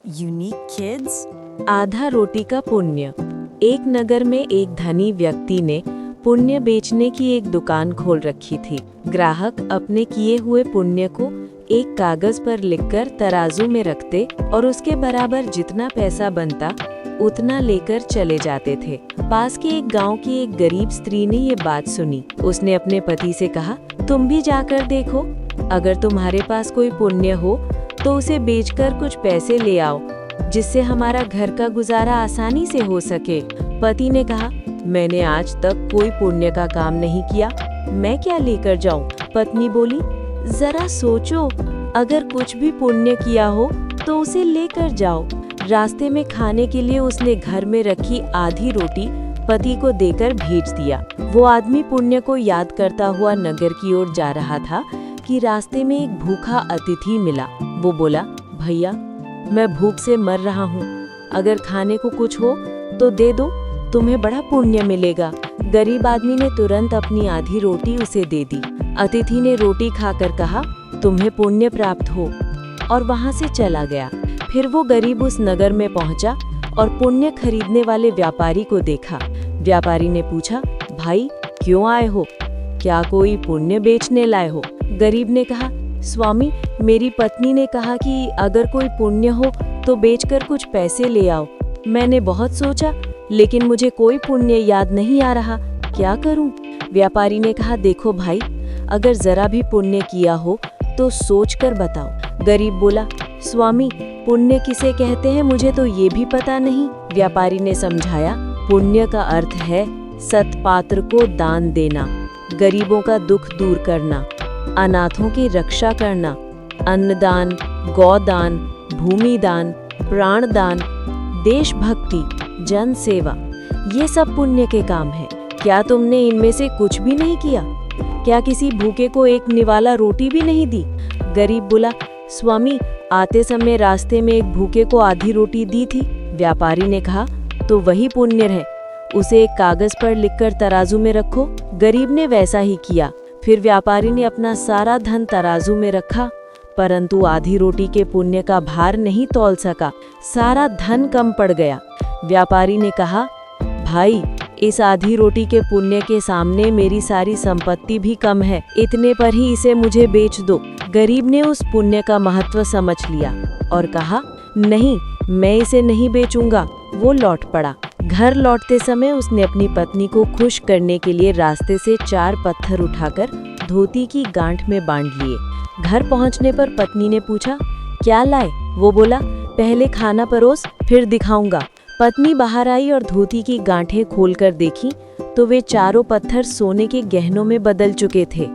unique kids? आधा रोटी का पुण्य। एक नगर में एक धनी व्यक्ति ने पुण्य बेचने की एक दुकान खोल रखी थी। ग्राहक अपने किए हुए पुण्य को एक कागज पर लिखकर तराजू में रखते और उसके बराबर जितना पैसा बनता उतना लेकर चले जाते थे। पास के एक गांव की एक गरीब स्त्री ने ये बात सुनी। उसने अपने पति से कहा, तुम भी जाकर देखो, अगर तुम्हारे पास कोई पुण्य हो तो उसे बेचकर कुछ पैसे ले आओ, जिससे हमारा घर का गुजारा आसानी से हो सके। पति ने कहा, मैंने आज तक कोई पुण्य का काम नहीं किया, मैं क्या लेकर जाऊं? पत्नी बोली, जरा सोचो, अगर कुछ भी पुण्य किया हो तो उसे लेकर जाओ। रास्ते में खाने के लिए उसने घर में रखी आधी रोटी पति को देकर भेज दिया। वो आदमी पुण्य को याद करता हुआ नगर की ओर जा रहा था कि रास्ते में एक भूखा अतिथि मिला। वो बोला, भैया, मैं भूख से मर रहा हूँ, अगर खाने को कुछ हो तो दे दो, तुम्हें बड़ा पुण्य मिलेगा। गरीब आदमी ने तुरंत अपनी आधी रोटी उसे दे दी। अतिथि ने रोटी खाकर कहा, तुम्हें पुण्य प्राप्त हो, और वहां से चला गया। फिर वो गरीब उस नगर में पहुंचा और पुण्य खरीदने वाले व्यापारी को देखा। व्यापारी ने पूछा, भाई क्यों आए हो, क्या कोई पुण्य बेचने लाए हो? गरीब ने कहा, स्वामी, मेरी पत्नी ने कहा कि अगर कोई पुण्य हो तो बेचकर कुछ पैसे ले आओ। मैंने बहुत सोचा, लेकिन मुझे कोई पुण्य याद नहीं आ रहा, क्या करूं? व्यापारी ने कहा, देखो भाई, अगर जरा भी पुण्य किया हो तो सोच कर बताओ। गरीब बोला, स्वामी, पुण्य किसे कहते हैं मुझे तो ये भी पता नहीं। व्यापारी ने समझाया, पुण्य का अर्थ है सत्पात्र को दान देना, गरीबों का दुख दूर करना, अनाथों की रक्षा करना, अन्नदान, गौदान, भूमि दान, प्राण दान, देशभक्ति, जन सेवा, ये सब पुण्य के काम हैं। क्या तुमने इनमें से कुछ भी नहीं किया? क्या किसी भूखे को एक निवाला रोटी भी नहीं दी? गरीब बोला, स्वामी, आते समय रास्ते में एक भूखे को आधी रोटी दी थी। व्यापारी ने कहा, तो वही पुण्य है, उसे एक कागज पर लिखकर तराजू में रखो। गरीब ने वैसा ही किया। फिर व्यापारी ने अपना सारा धन तराजू में रखा, परंतु आधी रोटी के पुण्य का भार नहीं तौल सका, सारा धन कम पड़ गया। व्यापारी ने कहा, भाई, इस आधी रोटी के पुण्य के सामने मेरी सारी संपत्ति भी कम है, इतने पर ही इसे मुझे बेच दो। गरीब ने उस पुण्य का महत्व समझ लिया और कहा, नहीं, मैं इसे नहीं बेचूंगा। वो लौट पड़ा। घर लौटते समय उसने अपनी पत्नी को खुश करने के लिए रास्ते से 4 पत्थर उठाकर धोती की गांठ में बांध लिए। घर पहुंचने पर पत्नी ने पूछा, क्या लाए? वो बोला, पहले खाना परोस, फिर दिखाऊंगा। पत्नी बाहर आई और धोती की गांठें खोलकर देखी तो वे चारों पत्थर सोने के गहनों में बदल चुके थे।